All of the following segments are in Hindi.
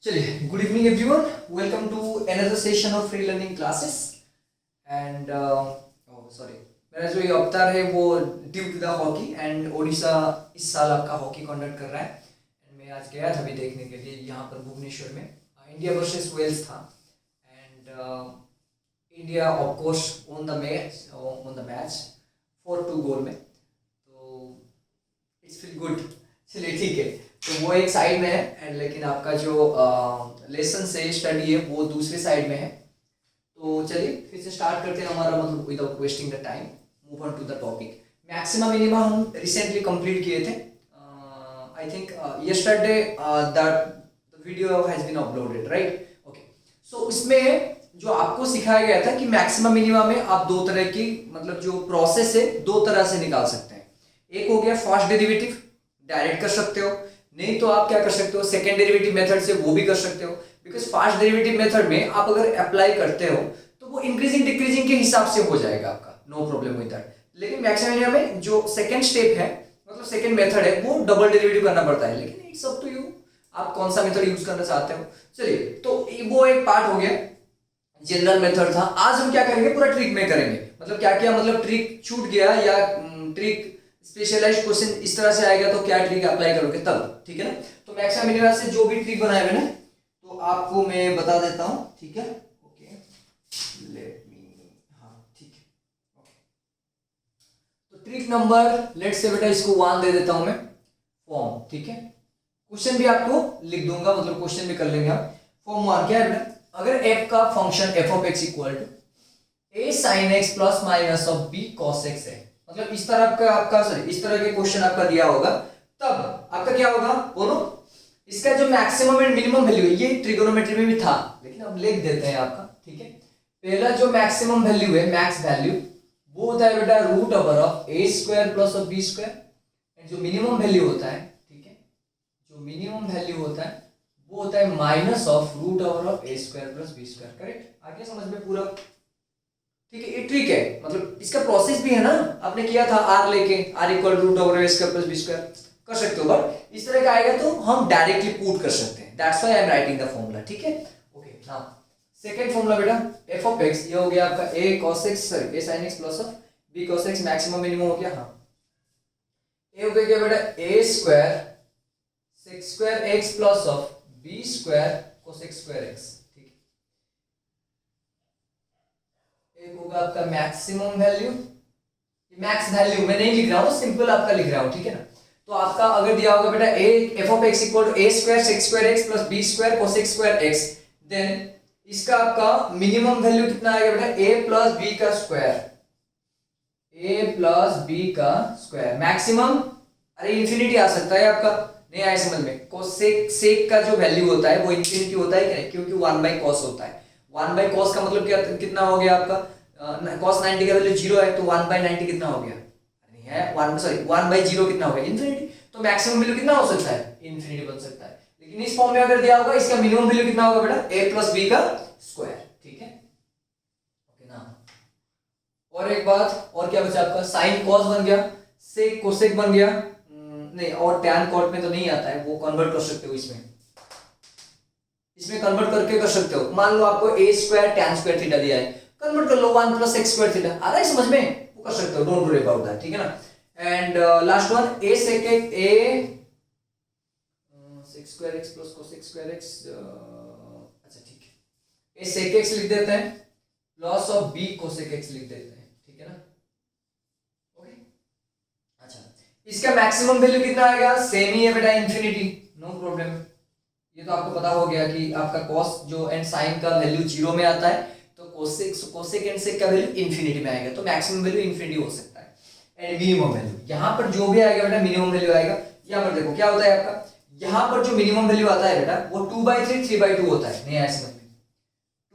चलिए, good evening everyone, welcome to another session of free learning classes and sorry, मेरा जो ये अवतार है वो due to the hockey and Odisha इस साल आपका हॉकी कंडक्ट कर रहा है एंड मैं आज गया था भी देखने के लिए यहाँ पर भुवनेश्वर में इंडिया वर्सेस वेल्स था and India of course on the match 4-2 गोल में, तो इट्स फील गुड। चलिए ठीक है, तो वो एक साइड में है एंड लेकिन आपका जो लेसन से स्टडी है वो दूसरे साइड में है। तो चलिए फिर से स्टार्ट करते हैं हमारा, मतलब without wasting the time move on to the topic. Maximum minimum हम रिसेंटली कंप्लीट किए थे। I think yesterday the video has been uploaded, right? Okay, so इसमें जो आपको सिखाया गया था कि मैक्सिमम मिनिमम में आप दो तरह की, मतलब जो प्रोसेस है दो तरह से निकाल सकते हैं। एक हो गया फर्स्ट डेरिवेटिव, डायरेक्ट कर सकते हो, नहीं तो आप क्या कर सकते हो सेकेंड डेरिवेटिव मेथड से, वो भी कर सकते हो। बिकॉज फर्स्ट डेरिवेटिव मेथड में आप अगर अप्लाई करते हो तो वो इंक्रीजिंग डिक्रीजिंग के हिसाब से हो जाएगा आपका, नो प्रॉब्लम विद दैट। लेकिन मैक्सिमम में जो सेकेंड स्टेप है, मतलब सेकेंड मेथड है, वो डबल डेरिवेटिव करना पड़ता है। लेकिन इट्स अप टू यू, आप कौन सा मेथड यूज करना चाहते हो। चलिए, तो वो एक पार्ट हो गया, जनरल मेथड था। आज हम क्या करेंगे, पूरा ट्रिक में करेंगे। मतलब क्या क्या, मतलब ट्रिक छूट गया या ट्रिक स्पेशलाइज्ड क्वेश्चन इस तरह से आएगा तो क्या ट्रिक अप्लाई करोगे तब, ठीक है ना। तो मैक्सिमम मिनिमम से जो भी ट्रिक बनाए हुए ना, तो आपको मैं बता देता हूं, ठीक है। ओके, लेट मी, हाँ ठीक है, ओके। तो ट्रिक नंबर, लेट से बेटा इसको 1 दे देता हूं मैं, फॉर्म, ठीक है। क्वेश्चन भी आपको लिख दूंगा, मतलब क्वेश्चन भी कर लेंगे आप। फॉर्म 1 क्या है बेटा, अगर f का function f of x equal to a sin x plus minus of b cos x है, मतलब इस तरह का आपका, सॉरी इस तरह के क्वेश्चन आपका दिया होगा, तब आपका क्या होगा बोलो। इसका जो मैक्सिमम एंड मिनिमम वैल्यू है, ये ट्रिगोनोमेट्री में भी था लेकिन अब लिख देते हैं आपका, ठीक है। पहला जो मैक्सिमम वैल्यू है, मैक्स वैल्यू, वो होता है बेटा root over of a square plus of b square. And जो मिनिमम वैल्यू होता है, ठीक है, जो मिनिमम वैल्यू होता है वो होता है minus of root over of a square plus b square. Correct, आगे समझ में पूरा, ठीक है। ये ट्रिक है, मतलब इसका प्रोसेस भी है ना, आपने किया था r लेके, r equal root over a square plus b square कर सकते हो, बट इस तरह का आएगा तो हम डायरेक्टली पुट कर सकते हैं। That's why I am writing the formula, ठीक है। ओके, नाउ सेकंड फॉर्मूला बेटा f ऑफ x, ये हो गया आपका a cos x, sorry a sin x plus of b cos x, maximum minimum हो गया। हाँ, ये हो गया बेटा a square sec square x plus of b square cos x square x, ठीक है। एक होगा आपका मैक्सिमम वैल्यू, मैक्स वैल्यू मैं नहीं लिख रहा हूँ, सिंपल आपका लिख रहा हूँ, ठीक है ना। तो आपका अगर दिया होगा बेटा a f of x equal to a square sec square x plus b square cos x square x, then इसका आपका मिनिमम वैल्यू कितना आएगा बेटा a प्लस b का स्क्वायर, a प्लस b का स्क्वायर। मैक्सिमम, अरे इंफिनिटी आ सकता है आपका, नहीं आए समझ में। कोसेक सेक का जो वैल्यू होता है वो इंफिनिटी होता है क्या, क्योंकि 1 बाई cos होता है। 1 बाई cos का मतलब क्या, कितना हो गया आपका, cos 90 का वैल्यू 0 है, तो 1 बाई 90 कितना हो गया, नहीं है 1, सॉरी 1 बाई 0 कितना हो गया, इंफिनिटी। तो मैक्सिमम वैल्यू कितना हो सकता है, इंफिनिटी बन सकता है। लेकिन इस फॉर्म में अगर दिया होगा, इसका मिनिमम वैल्यू कितना होगा बेटा, a प्लस b का स्क्वायर, ठीक है। ओके ना, और एक बात और क्या बचा आपका, साइन कॉस बन गया, सेक कोसेक बन गया, नहीं, और टैन कॉट में तो नहीं आता है, वो कन्वर्ट कर सकते हो इसमें, इसमें कन्वर्ट करके कर सकते हो। मान लो आपको a square tan square theta दिया है, कन्वर्ट कर लो 1 प्लस x स्क्वायर थीटा, आ रहा है समझ में, वो कर सकते हो, डोंट वरी अबाउट दैट, ठीक है ना। And last one a sec x, a sec square x plus cos x square x, अच्छा ठीक है, a sec x लिख देते हैं plus of b cosec x लिख देते हैं, ठीक है ना। ओके, अच्छा, इसका मैक्सिमम वैल्यू कितना आएगा, सेम ही है बेटा, इंफिनिटी, नो प्रॉब्लम। ये तो आपको पता हो गया कि आपका cos जो एंड sin का वैल्यू 0 में आता है, तो cosec एंड sec का वैल्यू इंफिनिटी में आएगा, तो मैक्सिमम वैल्यू इंफिनिटी हो सकता है। एंड मिनिमम वैल्यू, यहाँ पर जो भी आएगा बेटा मिनिमम वैल्यू आएगा। यहाँ पर देखो क्या होता है आपका, यहाँ पर जो मिनिमम वैल्यू आता है बेटा वो 2/3 3/2 होता है, नहीं आया समझ में,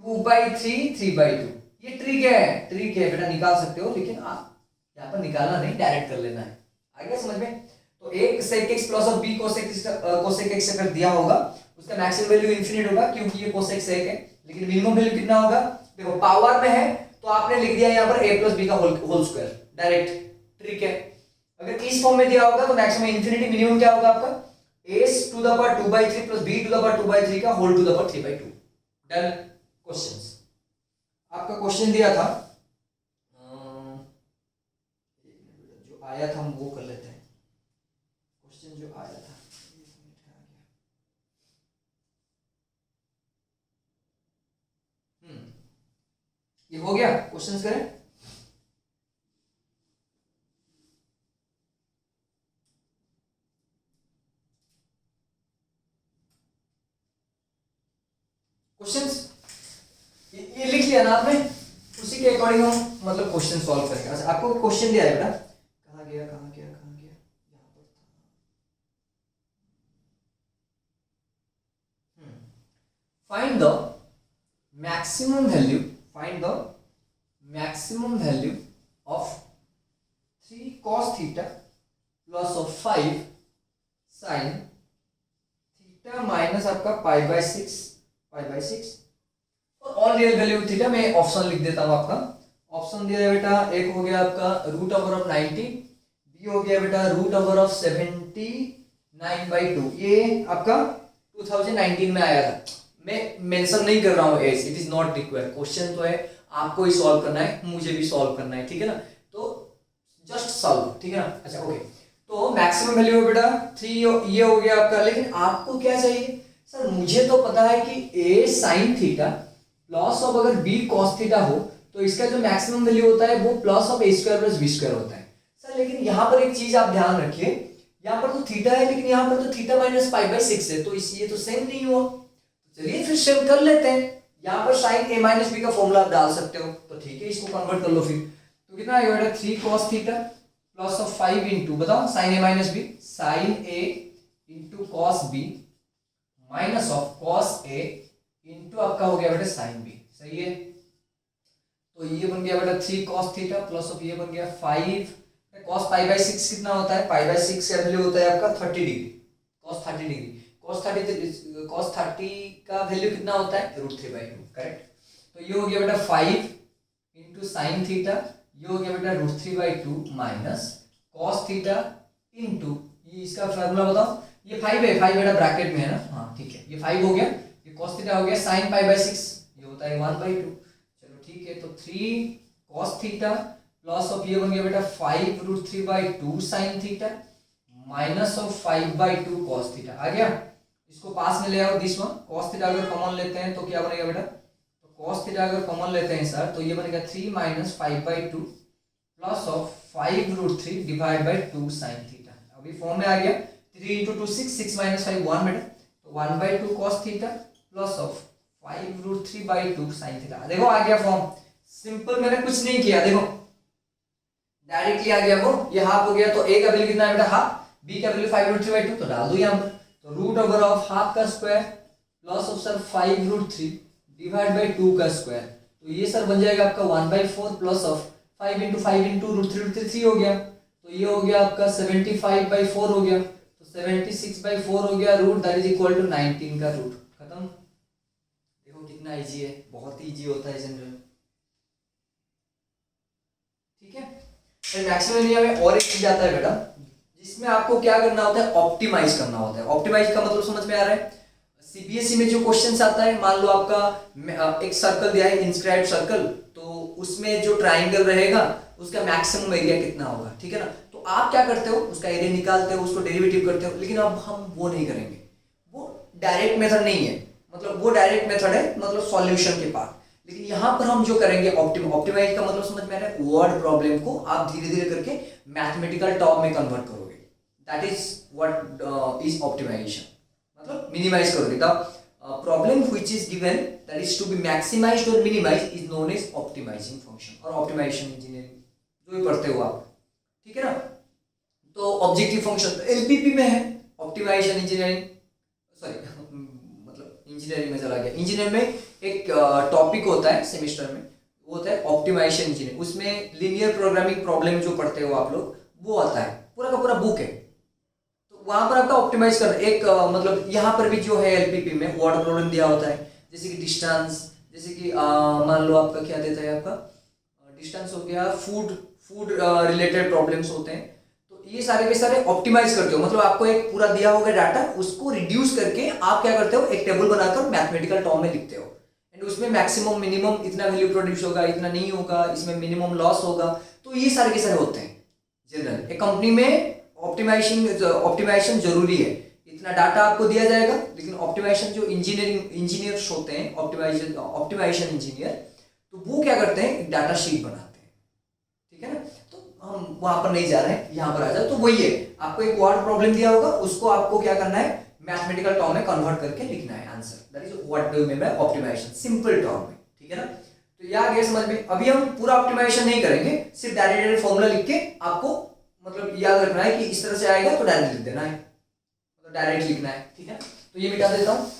2/3 3/2। ये ट्रिक है बेटा, निकाल सकते हो, लेकिन आप यहाँ पर निकालना नहीं, डायरेक्ट कर लेना है, आ गया समझ में। तो एक sec x plus of b cosec x अगर दिया होगा, उसका मैक्सिमम वैल्यू इंफिनिट होगा क्योंकि ये cosec sec है। लेकिन मिनिमम वैल्यू कितना होगा, देखो पावर में है तो आपने लिख दिया यहाँ पर a प्लस b का होल स्क्वायर, डायरेक्ट ट्रिक है। अगर इस फॉर्म में दिया होगा तो मैक्सिमम इंफिनिटी, मिनिमम क्या होगा आपका S to the power 2/3 plus B to the power 2/3 का whole to the power 3/2। Done questions. आपका क्वेश्चन दिया था, जो आया था हम वो कर लेते हैं। क्वेश्चन जो आया था, ये हो गया। क्वेश्चंस करें। क्वेश्चंस ये लिख लिया ना आपने, उसी के अकॉर्डिंग हम मतलब क्वेश्चन सॉल्व करेंगे। अच्छा, आपको क्वेश्चन दिया है बेटा, कहाँ गया कहाँ गया कहाँ गया, यहाँ पर था। Find the maximum value, find the maximum value of 3 cos theta plus of 5 sin theta minus आपका पाई बाई सिक्स और ऑल रियल वैल्यू थीटा। मैं ऑप्शन लिख देता हूं आपका। ऑप्शन दिया है बेटा, एक हो गया आपका रूट ओवर ऑफ 90, बी हो गया बेटा रूट ओवर ऑफ 79/2। ये आपका 2019 में आया था। मैं मेंशन नहीं कर रहा हूँ as, it is not required. Question तो है, आपको ही सॉल्व करना है, मुझे भी सॉल्व करना है, ठीक है ना। तो जस्ट सॉल्व, ठीक है ना। अच्छा ओके, तो मैक्सिमम वैल्यू है बेटा 3, ये हो गया आपका। लेकिन आपको क्या चाहिए सर? मुझे तो पता है कि a sin theta plus of अगर b cos थीटा हो तो इसका जो मैक्सिमम वैल्यू होता है वो plus of a² plus b² होता है सर। लेकिन यहाँ पर एक चीज आप ध्यान रखिए, यहाँ पर तो थीटा है लेकिन यहाँ पर तो थीटा माइनस पाई/6 है, तो ये तो सेम नहीं हुआ। चलिए फिर सेम कर लेते हैं। यहाँ पर sin a माइनस बी का फॉर्मूला आप डाल सकते हो, तो ठीक है, इसको कन्वर्ट कर लो फिर। तो कितना आएगा बेटा 3 cos theta plus of 5 into, बताओ sin a minus B, sin a into cos b minus of cos a into आपका हो गया बेटा sin b। सही है, तो ये बन गया बेटा 3 cos थीटा प्लस ऑफ ये बन गया 5 cos पाई/6 कितना होता है? पाई/6 का वैल्यू होता है आपका 30 डिग्री, cos 30 डिग्री। cos 30 का वैल्यू कितना होता है? √3/2, करेक्ट। तो ये हो गया बेटा 5 इंटू साइन थीटा, ये हो गया बेटा √3/2 माइनस cos थीटा इंटू ये इसका फार्मूला बताओ। ये 5 है, 5 बेटा ब्रैकेट में है ना, हाँ ठीक है। ये 5 हो गया, ये cos थीटा हो गया sin पाई/6, ये होता है 1/2। चलो ठीक है, तो 3 cos थीटा प्लस ऑफ ये बन गया बेटा 5 √3/2 sin theta minus of 5/2 cos theta. आ गया, इसको पास में ले आओ दिस वन। cos थीटा अगर कॉमन लेते हैं तो क्या बनेगा बेटा? तो cos थीटा अगर कॉमन लेते हैं सर तो ये बनेगा 3 minus 5/2 plus of 5 √3 divide by 2 sin theta. अभी फॉर्म में आ गया, 3 इंटू 2 6 माइनस 5 1 बेटा, तो 1/2 cos theta plus of 5 √3/2 sin theta. देखो आ गया फॉर्म, सिंपल, मैंने कुछ नहीं किया, देखो डायरेक्टली आ गया वो। ये हाफ हो गया, तो a का वैल्यू कितना है बेटा? हाफ, b का वैल्यू 5 √3/2, तो डाल दो यहाँ पर। तो रूट ओवर ऑफ हाफ का square plus of sir 5 √3 divide by 2 का स्क्वायर, तो ये सर बन जाएगा आपका 1/4 प्लस ऑफ 5 इंटू 5 इंटू √3 3 हो गया, तो ये हो गया आपका 75/4 हो गया, तो 76/4 हो गया root, that is equal to 19 का रूट। खत्म। देखो कितना इजी है, बहुत ही इजी होता है जनरल, ठीक है। फिर मैक्सिमम एरिया में और एक चीज आता है बेटा, जिसमें आपको क्या करना होता है? ऑप्टिमाइज करना होता है। ऑप्टिमाइज का मतलब समझ में आ रहा है? सीबीएसई में जो क्वेश्चंस आता है, मान लो आपका एक सर्कल दिया है, इंस्क्राइब्ड सर्कल, तो उसमें जो ट्राइंगल रहेगा उसका मैक्सिमम एरिया कितना होगा, ठीक है ना। तो आप क्या करते हो? उसका एरिया निकालते हो, उसको डेरिवेटिव करते हो, लेकिन अब हम वो नहीं करेंगे। वो डायरेक्ट मेथड नहीं है, मतलब वो डायरेक्ट मेथड है मतलब सॉल्यूशन के पास। लेकिन यहाँ पर हम जो करेंगे ऑप्टिमाइज का मतलब समझ में आ रहा है? वर्ड प्रॉब्लम को आप धीरे धीरे करके मैथमेटिकल टर्म में कन्वर्ट करोगे, that is what is optimization, मतलब मिनिमाइज करोगे। The problem which is given that is to be maximized और minimized is known as optimizing function, और ऑप्टिमाइजेशन इंजीनियरिंग जो भी पढ़ते हो आप, ठीक है ना। तो ऑब्जेक्टिव फंक्शन एलपीपी में है, ऑप्टिमाइजेशन इंजीनियरिंग, सॉरी मतलब इंजीनियरिंग में चला गया। इंजीनियरिंग में एक टॉपिक होता है सेमेस्टर में, वो होता है ऑप्टिमाइजेशन इंजीनियरिंग। उसमें लीनियर प्रोग्रामिंग प्रॉब्लम जो पढ़ते हो आप लोग, वो आता है, पूरा का पूरा बुक है। तो वहां पर आपका ऑप्टिमाइज कर एक मतलब यहाँ पर भी जो है एलपीपी में वर्ड प्रॉब्लम दिया होता है, जैसे कि डिस्टेंस, जैसे कि मान लो आपका क्या देता है, आपका डिस्टेंस हो गया, फूड रिलेटेड प्रॉब्लम्स होते हैं। तो ये सारे के सारे ऑप्टिमाइज करते हो, मतलब आपको एक पूरा दिया होगा डाटा, उसको रिड्यूस करके आप क्या करते हो, एक टेबल बनाकर मैथमेटिकल टर्म में लिखते हो, एंड उसमें मैक्सिमम मिनिमम इतना वैल्यू प्रोड्यूस होगा, इतना नहीं होगा, इसमें मिनिमम लॉस होगा। तो ये सारे के सारे होते हैं जनरल। एक कंपनी में ऑप्टिमाइजेशन जरूरी है। इतना डाटा आपको दिया जाएगा, लेकिन ऑप्टिमाइजेशन जो इंजीनियर्स होते हैं, ऑप्टिमाइजेशन इंजीनियर, तो वो क्या करते हैं, एक डाटा शीट बनाते हैं, ठीक है ना। तो हम वहां पर नहीं जा रहे हैं, यहां पर आ जाए। तो वही है, आपको एक वर्ड प्रॉब्लम दिया होगा, उसको आपको क्या करना है, मैथमेटिकल टर्म में कन्वर्ट करके लिखना है answer. That is what do you mean by optimisation, simple term में, ठीक है ना। तो यह आ गया समझ में। अभी हम पूरा ऑप्टिमाइजेशन नहीं करेंगे, सिर्फ डायरेक्ट फॉर्मूला लिख के आपको मतलब याद रखना है कि इस तरह से आएगा तो डायरेक्ट लिख देना है, मतलब डायरेक्ट लिखना है, ठीक है। तो ये मिटा देता हूँ,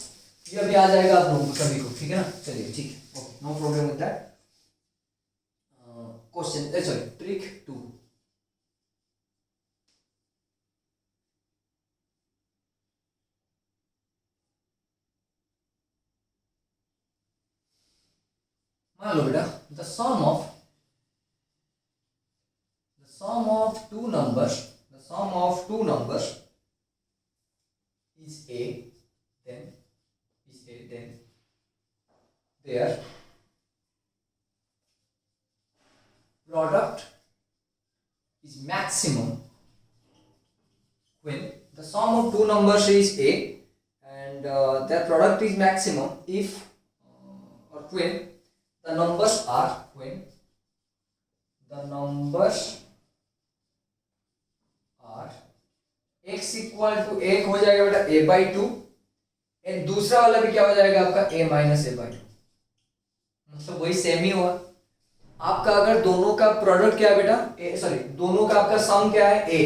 ये अभी आ जाएगा आप लोगों को सभी को, ठीक है ना। चलिए ठीक है, okay, no problem with that. Question sorry trick 2। मान लो बेटा, the sum of two numbers, the sum of two numbers is a, then their product is maximum when the sum of two numbers is a, and their product is maximum if or when the numbers are x equal to एक हो जाएगा बेटा a/2, एंड दूसरा वाला भी क्या हो जाएगा आपका a माइनस a/2, मतलब वही सेम ही हुआ आपका। अगर दोनों का प्रोडक्ट क्या है बेटा, सॉरी दोनों का आपका सम क्या है a,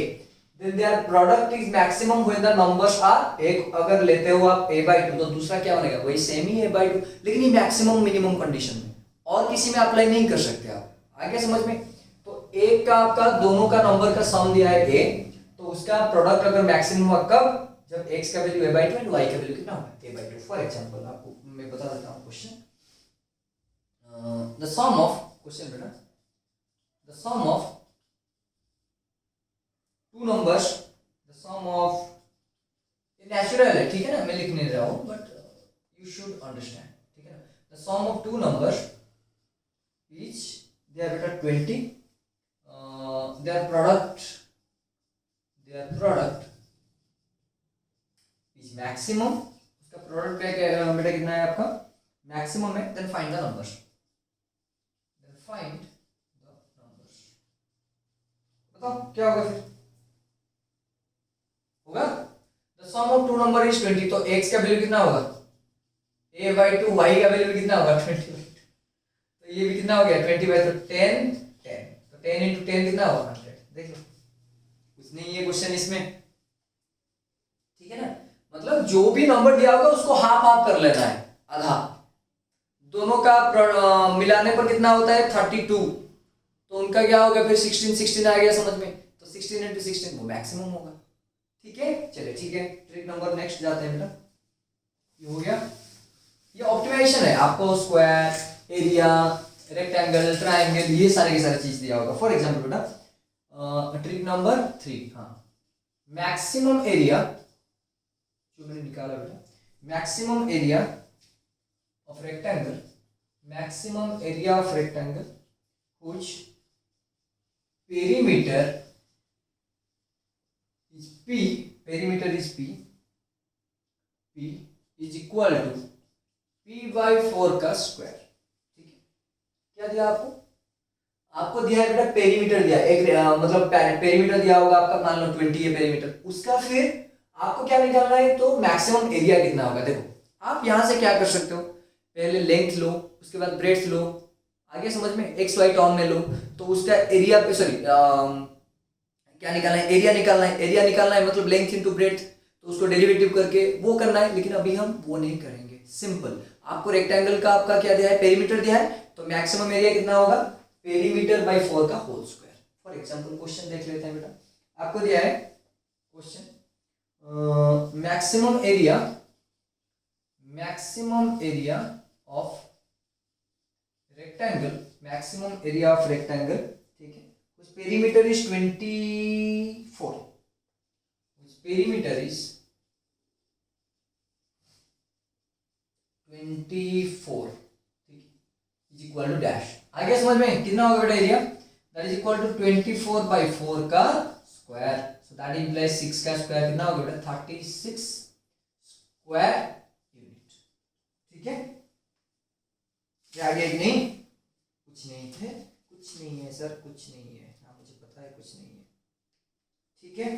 then their product is maximum when the numbers are, एक अगर लेते हो आप a/2 तो दूसरा क्या बनेगा, वही सेम ही a/2, लेकिन ये मैक्सिमम मिनिमम कंडीशन में, और किसी में अप्लाई नहीं कर सकते आप। आगे समझ में। तो एक का आपका दोनों का नंबर का सम दिया है a, तो उसका प्रोडक्ट अगर मैक्सिमम हुआ कब, जब x का वैल्यू a/2 एंड y का वैल्यू कितना होगा a/2। फॉर एग्जांपल आपको मैं बता देता हूं question, the sum of, question बेटा, the sum of two numbers, the sum of, ये नेचुरल है, ठीक है ना, मैं लिख नहीं रहा हूं, बट यू शुड अंडरस्टैंड, ठीक है ना। The sum of two numbers is they are बेटा 20, their product is maximum, उसका प्रोडक्ट बेटा कितना है आपका, मैक्सिमम है। देन फाइंड द नंबर्स, बताओ क्या होगा फिर, होगा the sum of two number is 20, तो x का वैल्यू कितना होगा a/2, y का वैल्यू कितना होगा 20, तो ये भी कितना हो गया 20/, तो 10 तो 10 into 10 कितना होगा 100। देख लो, कुछ नहीं है क्वेश्चन इसमें, ठीक है ना। मतलब जो भी नंबर दिया होगा उसको हाफ हाफ कर लेना है, आधा। दोनों का मिलाने पर कितना होता है 32, तो उनका क्या होगा फिर 16 आ गया समझ में, तो 16 into 16 वो मैक्सिमम होगा, ठीक है। चलिए ठीक है, ट्रिक नंबर नेक्स्ट जाते हैं बेटा। ये हो गया, ये ऑप्टिमाइजेशन है, आपको स्क्वायर, एरिया, रेक्टेंगल, ट्रायंगल, ये सारे के सारे चीज दिया होगा। फॉर एग्जांपल बेटा ट्रिक नंबर 3, हाँ, मैक्सिमम एरिया जो मैंने निकाला बेटा, maximum area of rectangle, maximum area of rectangle which perimeter is p, perimeter is p is equal to p/4 का स्क्वायर, ठीक है। क्या दिया आपको, आपको दिया है बेटा पेरीमीटर दिया, एक मतलब पेरीमीटर दिया होगा आपका, मान लो 20 है पेरीमीटर, उसका फिर आपको क्या निकालना है, तो मैक्सिमम एरिया कितना होगा। देखो आप यहां से क्या कर सकते हो, पहले लेंथ लो, उसके बाद ब्रेड्थ लो, आगे समझ में एक्स वाई टर्म में लो, तो उसका एरिया पे सॉरी क्या निकालना है, एरिया निकालना है, एरिया निकालना है मतलब लेंथ इनटू ब्रेड्थ, तो उसको डेरिवेटिव करके वो करना है, लेकिन अभी हम वो नहीं करेंगे। सिंपल, आपको रेक्टेंगल का आपका क्या दिया है, पेरीमीटर दिया है, तो मैक्सिमम एरिया कितना होगा, पेरीमीटर बाय 4 का whole square. For example question देख लेते हैं बेटा, आपको दिया है question maximum area of rectangle, maximum area of rectangle, ठीक है, whose perimeter is 24, whose perimeter is 24, ठीक है, इज इक्वल टू डैश। आ गया समझ में? कितना होगा बेटा area? That is equal to 24/4 का स्क्वायर। सो दैट इम्प्लाइज 6 का स्क्वायर कितना होगा बेटा? 36 स्क्वायर यूनिट। ठीक है, क्या आ गया कि नहीं? कुछ नहीं थे, कुछ नहीं है सर, कुछ नहीं है, हाँ मुझे पता है कुछ नहीं है। ठीक है,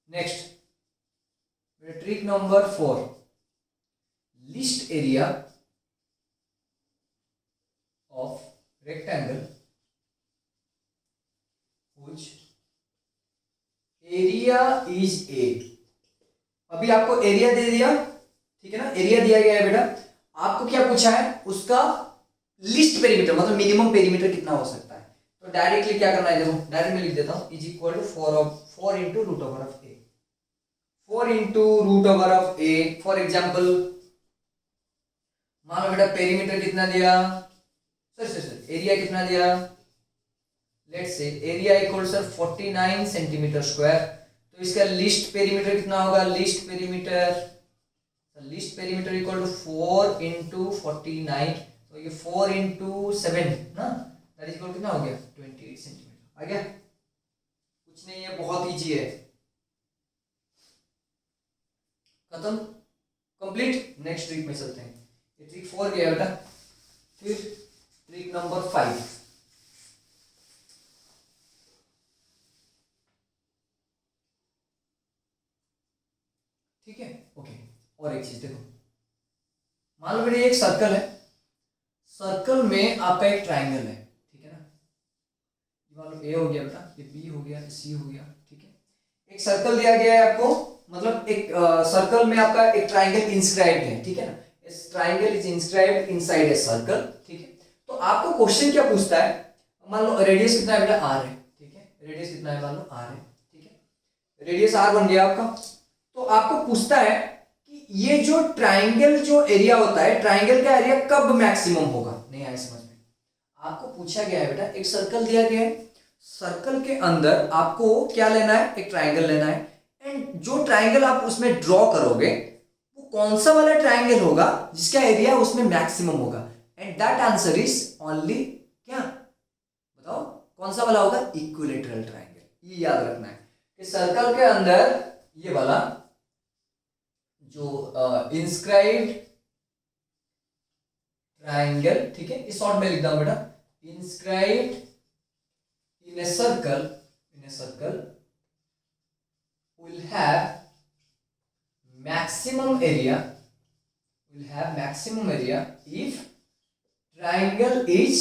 next trick number 4, list area of rectangle which area is a. अभी आपको एरिया दे दिया, ठीक है ना, एरिया दिया गया है बेटा, आपको क्या पूछा है? उसका लिस्ट पेरीमीटर मतलब मिनिमम पेरीमीटर कितना हो सकता है। तो डायरेक्टली क्या करना है, देखो डायरेक्ट में लिख देता हूं, is equal to 4 into root over of A, 4 into root over of A. For example मान लो बेटा पेरीमीटर कितना दिया, सर एरिया कितना दिया, let's say area equal sir 49 centimetre square. तो इसका लिस्ट पेरीमीटर कितना होगा? Least perimeter equal to 4 into 49, तो ये 4 इंटू 7 ना, दैट इज इक्वल कितना हो गया? 28 सेंटीमीटर। आ गया? कुछ नहीं है, बहुत इजी है, खत्म, कंप्लीट। नेक्स्ट ट्रिक में चलते हैं। ये ट्रिक 4 गया बेटा, फिर ट्रिक नंबर 5। ठीक है, ओके। और एक चीज देखो, मान लो मेरे एक सर्कल है, सर्कल में आपका एक ट्राइंगल है, ठीक है ना, मान लो ए हो गया बेटा, ये बी हो गया, ये सी हो गया, ठीक है। एक सर्कल दिया गया है आपको, मतलब एक सर्कल में आपका एक ट्राइंगल इंस्क्राइब्ड है, ठीक है ना, इस triangle is inscribed inside a circle, ठीक है। तो आपको क्वेश्चन क्या पूछता है, मान लो रेडियस कितना है बेटा? आर है, ठीक है, रेडियस कितना है? मान लो आर है, ठीक है, रेडियस आर बन गया आपका। तो आपको पूछता है कि ये जो ट्राइंगल जो एरिया होता है, ट्राइंगल का एरिया कब मैक्सिमम होगा? नहीं आया समझ में? आपको पूछा गया है बेटा, एक सर्कल दिया गया है, सर्कल के अंदर आपको क्या लेना है? एक ट्राइंगल लेना है, एंड जो ट्राइंगल आप उसमें ड्रॉ करोगे वो कौन सा वाला ट्राइंगल होगा जिसका एरिया उसमें मैक्सिमम होगा? And that answer is only क्या, बताओ कौन सा वाला होगा? Equilateral triangle. ये याद रखना है कि सर्कल के अंदर ये वाला जो इंस्क्राइब्ड ट्राइंगल, ठीक है, इस शॉर्ट में लिख दूं बेटा, inscribed in a circle will have maximum area if triangle is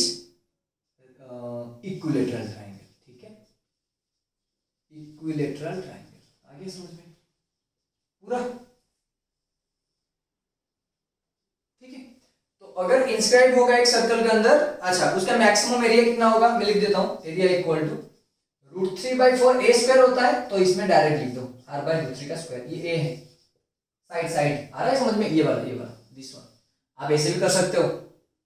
equilateral triangle, ठीक है, equilateral triangle। आगे समझ में पूरा? ठीक है, तो अगर इंस्क्राइब होगा एक सर्कल के अंदर, अच्छा उसका मैक्सिमम एरिया कितना होगा? मैं लिख देता हूं, area equal to √3/4 A square होता है, तो इसमें डायरेक्ट लिख दो r/√3 का स्क्वायर। ये ए है, साइड आ रहा है समझ में? ये वाला दिस वन। आप ऐसे भी कर सकते हो,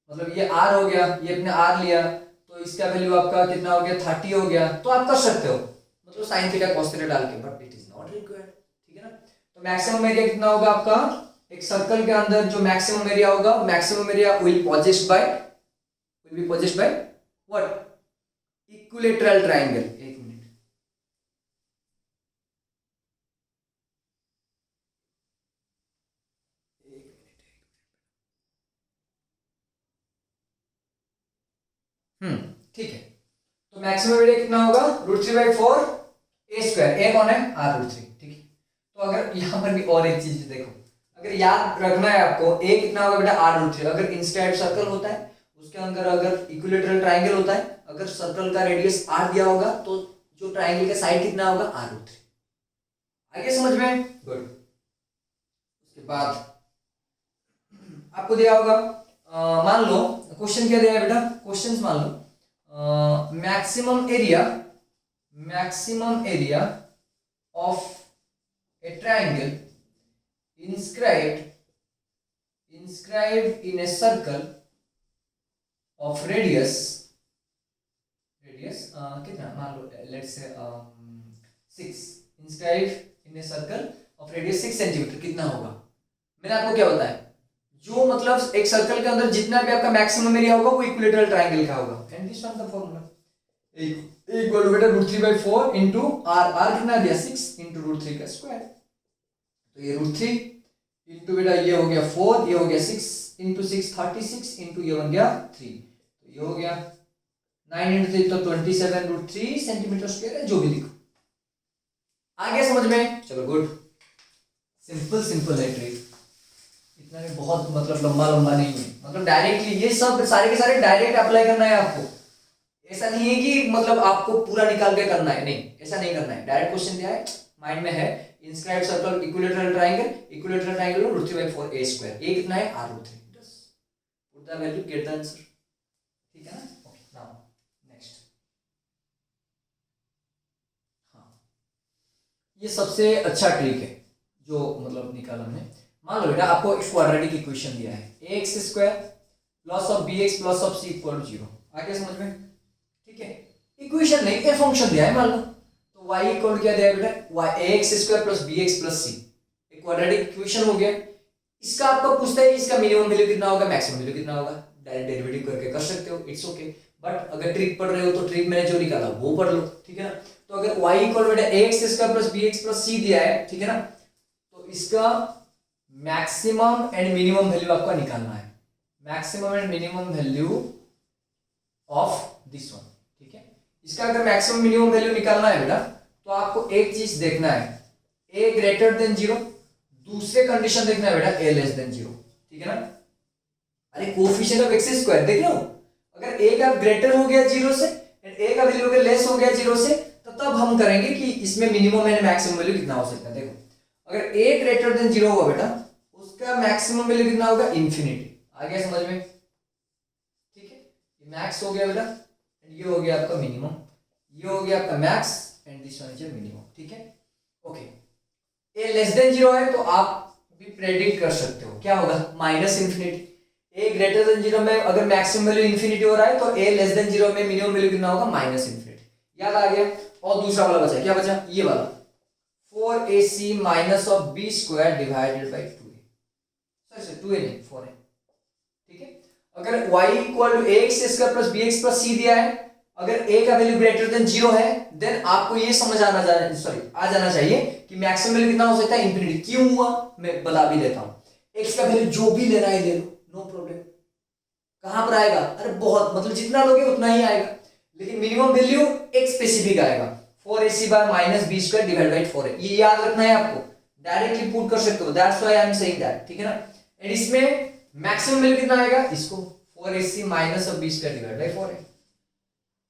मतलब ये r हो गया, ये अपने r लिया, तो इसका वैल्यू आपका कितना हो गया? 30 हो गया, तो आप कर सकते हो, मतलब sin थीटा cos थीटा डाल के, but it is not required, ठीक है ना। तो मैक्सिमम एरिया कितना होगा आपका? एक सर्कल के अंदर जो मैक्सिमम एरिया होगा, maximum area will be possessed by what? Equilateral triangle. एक मिनट, ठीक है। तो मैक्सिमम एरिया कितना होगा? √3/4 ए स्क्वायर। ए कौन है? r√3, ठीक है। तो अगर यहां पर भी और एक चीज देखो, अगर याद रखना है आपको, ए कितना होगा बेटा? r√3। अगर इंस्क्राइब्ड सर्कल होता है, उसके अंदर अगर इक्विलेटरल ट्राइंगल होता है, अगर सर्कल का रेडियस r दिया होगा, तो जो ट्राइंगल का साइड कितना होगा? r√3। आगे समझ में? गुड। उसके बाद आपको दिया होगा, मान लो क्वेश्चन क्या दिया है बेटा? क्वेश्चन मान लो maximum area of a triangle inscribed in a circle of radius कितना, मान लो let's say 6 inscribe in a circle of radius 6 centimetre, कितना होगा? मैंने आपको क्या बताया, जो मतलब एक सर्कल के अंदर जितना भी आपका मैक्सिमम एरिया होगा वो इक्विलेटरल ट्रायंगल का होगा। And this one the formula equal to बेटा √3/4 इनटू r कितना दिया 6 इनटू √3 का स्क्वायर। तो ये √3 इनटू बेटा ये हो गया 4, ये हो गया 6 इनटू 6 36 इनटू ये बन गया 3, तो ये हो गया 9 इनटू 3 तो 27 √3 सेंटीमीटर स्क्वायर है, जो भी लिखो। आ गया समझ में? चलो गुड, सिंपल है ट्रिक, इतना भी बहुत मतलब लंबा नहीं है, मतलब डायरेक्टली ये सब सारे के सारे डायरेक्ट अप्लाई करना है आपको। ऐसा नहीं है कि मतलब आपको पूरा निकाल के करना है, नहीं ऐसा नहीं करना है। डायरेक्ट क्वेश्चन दिया है, माइंड में है, inscribe circle equilateral triangle √3/4 a², a कितना है r√3, put the value, get the answer, ठीक है ना? Okay, now next. हाँ, ये सबसे अच्छा ट्रिक है जो मतलब निकाला हमने। मान लो बेटा आपको एक क्वाड्रेटिक इक्वेशन दिया है, ax² plus of bx plus of c equal to 0। आ गया समझ में? ठीक है, इक्वेशन नहीं, एक फंक्शन दिया है मान लो, तो y इक्वल क्या दिया है बेटा, ax² plus bx plus c, एक क्वाड्रेटिक इक्वेशन हो गया। इसका आपको पूछता है इसका मिनिमम वैल्यू कितना होगा, मैक्सिमम वैल्यू कितना होगा, डायरेक्ट डेरिवेटिव करके कर सकते हो, इट्स ओके। बट अगर ट्रिक पढ़ रहे हो तो ट्रिक मैंने जो निकाला वो पढ़ लो, ठीक है ना? तो अगर y इक्वल बेटा ax² plus bx plus c दिया है, ठीक है ना, तो इसका मैक्सिमम एंड मिनिमम वैल्यू आपका निकालना है, maximum and minimum value of this one, ठीक है? इसका अगर मैक्सिमम मिनिमम वैल्यू निकालना है बेटा तो आपको एक चीज देखना है, a ग्रेटर देन 0, दूसरे कंडीशन देखना है बेटा a लेस देन 0, ठीक है ना? अरे कोफिशिएंट ऑफ x² देख लो, अगर a का ग्रेटर हो गया 0 से एंड a का वैल्यू अगर लेस हो गया 0 से, तो तब हम करेंगे कि इसमें मिनिमम एंड मैक्सिमम वैल्यू कितना हो सकता है। देखो अगर a ग्रेटर देन 0 होगा बेटा, उसका मैक्सिमम वैल्यू कितना होगा, इंफिनिटी। आ गया समझ में? ठीक है, ये मैक्स हो गया बेटा, एंड ये हो गया आपका मिनिमम, ये हो गया आपका max and this one is minimum, ठीक है? ओके, a लेस देन 0 है तो आप भी प्रेडिक्ट कर सकते हो क्या होगा, minus infinity. a greater than 0 में अगर मैक्सिमम वैल्यू इंफिनिटी हो रहा है तो a लेस देन 0 में मिनिमम वैल्यू कितना होगा, माइनस इंफिनिटी। याद आ गया? और दूसरा वाला बचा, क्या बचा, ये वाला 4ac minus of b² divided by 2a, sorry 2a नहीं 4a, ठीक है? अगर y equal to ax² plus bx plus c दिया है, अगर a का वैल्यू ग्रेटर देन 0 है, देन आपको ये समझ आ जाना चाहिए कि मैक्सिमम वैल्यू कितना हो सकता है, इंफिनिटी। क्यों हुआ मैं बता भी देता हूं। x का वैल्यू जो भी लेना है ले लो, नो प्रॉब्लम। कहां पर आएगा, अरे बहुत मतलब जितना लोगे उतना ही आएगा, लेकिन मिनिमम वैल्यू एक स्पेसिफिक आएगा, 4ac bye minus b² divide by 4a, ये याद रखना है आपको, डायरेक्टली पुट कर सकते हो, that's why I am saying that, ठीक है ना? एंड इसमें मैक्सिमम वैल्यू कितना आएगा, इसको 4ac minus of b² divide by 4a।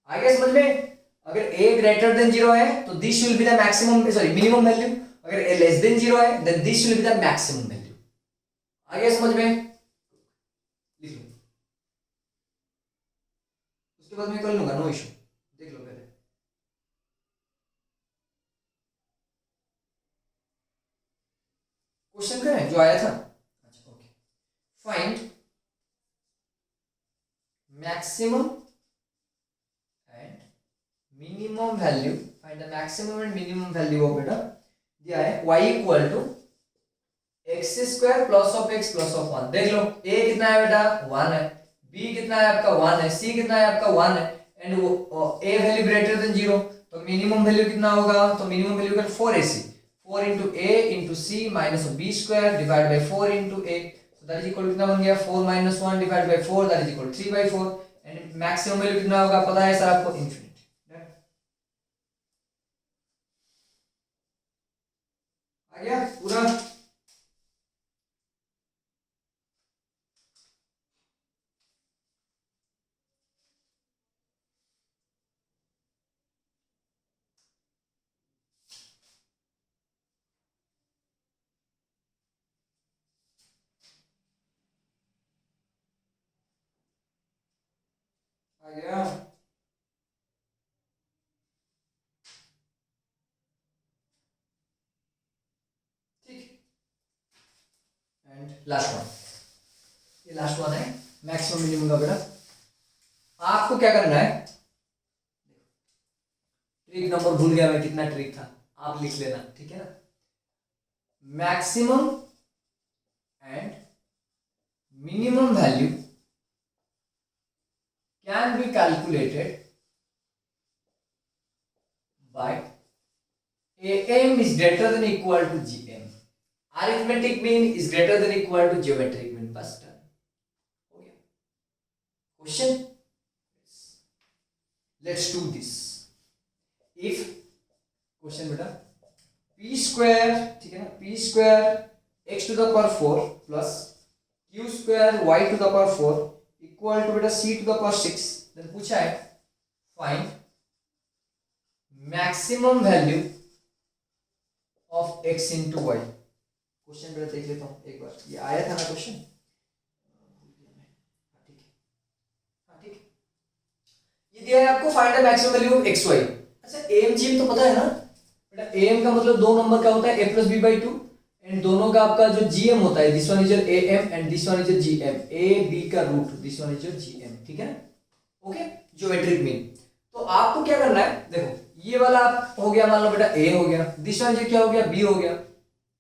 आ गया समझ में? अगर a ग्रेटर देन 0 है तो this will be the maximum, sorry minimum value, अगर a लेस देन 0 है then this will be the maximum value. आ गया समझ में? लिख लो, उसके बाद मैं कर लूंगा, नो इशू, देख लो पहले। क्वेश्चन क्या है जो आया था? अच्छा okay, find maximum and minimum value, find the maximum and minimum value of बेटा दिया है y equal to x² plus of x plus of 1। देख लो a कितना है बेटा 1 है, b कितना है आपका 1 है, c कितना है आपका 1 है, and a value greater than 0, तो मिनिमम वैल्यू कितना होगा, तो मिनिमम वैल्यू का 4ac, 4 into a into c minus of b² divided by 4 into a, so that is equal to कितना बन गया, 4 minus 1 divided by 4, that is equal to 3/4, and maximum value कितना होगा पता है सर आपको, इंफिनिटी। आ गया पूरा? आ गया? ठीक, एंड लास्ट वन, ये लास्ट वन है मैक्सिमम मिनिमम का बेटा। आपको क्या करना है, ट्रिक नंबर भूल गया मैं कितना ट्रिक था, आप लिख लेना, ठीक है ना। Maximum and minimum value can be calculated by AM is greater than equal to GM. Arithmetic mean is greater than equal to geometric mean. बस done. हो गया. Question. Let's do this. If question बेटा p square, ठीक है ना, p square x to the power 4 plus q square y to the power 4 equal to बेटा c to the power 6. then पूछा है find maximum value of x into y. Question बेटा देख लेता हूँ एक बार, ये आया था ना क्वेश्चन, ठीक है, हाँ ठीक है, ये दिया है आपको find the maximum value of X Y. अच्छा एम जी तो पता है ना बेटा, एम का मतलब दो नंबर का होता है a plus b by two, and दोनों का आपका जो जीएम होता है, this one is your AM and this one is your GM, A B का root, this one is your GM, ठीक है ना, ओके, ज्योमेट्रिक मीन। तो आपको क्या करना है, देखो ये वाला आप हो गया मान लो बेटा ए हो गया, दिस वन क्या हो गया बी हो गया,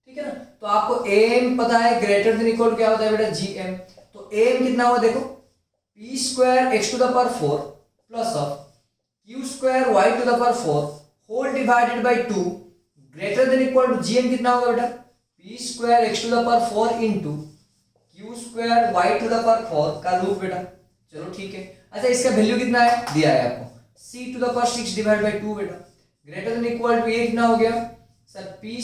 ठीक है ना। तो आपको एम पता है ग्रेटर देन इक्वल क्या होता है बेटा जी एम, तो एम कितना हुआ देखो P square X to the power 4 plus of Q square Y to the power 4 whole divided by 2 greater than equal to GM कितना होगा बेटा P square X to the power 4 into Q square Y to the power 4 का रूट बेटा, चलो ठीक है। अच्छा इसका वैल्यू कितना है दिया है आपको c to the power 6 divided by 2 बेटा, ग्रेटर देन इक्वल टू ये कितना हो गया सर p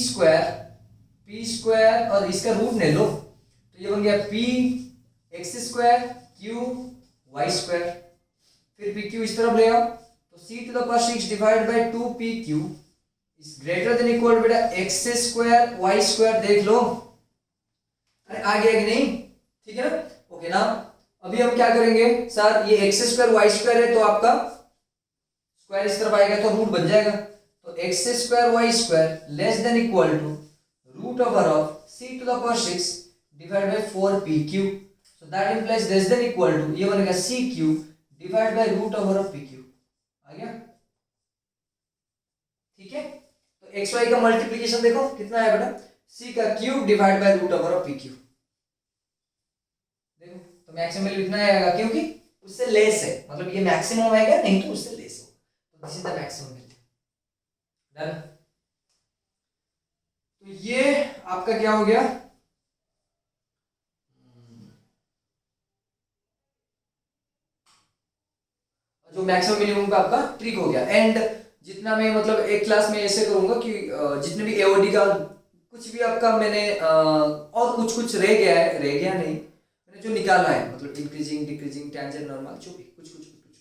स्क्वायर और इसका रूट ले लो तो ये बन गया p x square q y square, फिर pq इस तरफ ले आओ तो c to the power 6 divided by 2pq is greater than equal to बेटा x स्क्वायर y स्क्वायर, देख लो अरे आ गया कि नहीं, ठीक है ना, ओके ना। अभी हम क्या करेंगे सर, ये x स्क्वायर y स्क्वायर है तो आपका स्क्वायर इस तरफ आएगा तो रूट बन जाएगा, तो x square y square less than equal to root over of c to the power 6 divide by 4pq, so that implies less than equal to ये बनेगा cq divide by root over of pq, आ गया, ठीक है। तो xy का मल्टीप्लिकेशन देखो कितना है बेटा c का cube divide by root over of pq, देखो तो मैक्सिमम वैल्यू इतना आएगा क्योंकि उससे लेस है, मतलब ये मैक्सिमम आएगा नहीं तो उससे लेस हो, this is the maximum value, done. तो ये आपका क्या हो गया, जो मैक्सिमम मिनिमम का आपका ट्रिक हो गया। एंड जितना मैं मतलब एक क्लास में ऐसे करूंगा कि जितने भी एओडी का कुछ भी आपका मैंने और कुछ कुछ रह गया है, रह गया नहीं, मैंने जो निकाला है मतलब इंक्रीजिंग डिक्रीजिंग टेंजेंट नॉर्मल जो भी कुछ कुछ कुछ,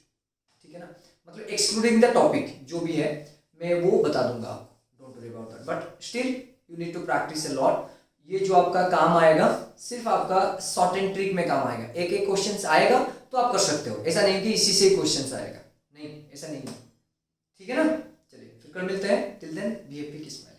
ठीक है ना, मतलब एक्सक्लूडिंग द टॉपिक जो भी है मैं वो बता दूंगा आपको, don't worry about that, but still you need to practice a lot. ये जो आपका काम आएगा सिर्फ आपका शॉर्ट एंड ट्रिक में काम आएगा, एक एक क्वेश्चन आएगा तो आप कर सकते हो, ऐसा नहीं कि इसी से क्वेश्चन आएगा, नहीं ऐसा नहीं है, ठीक है ना। चलिए फिर कल मिलते हैं, टिल देन बी हैप्पी, किस्मत।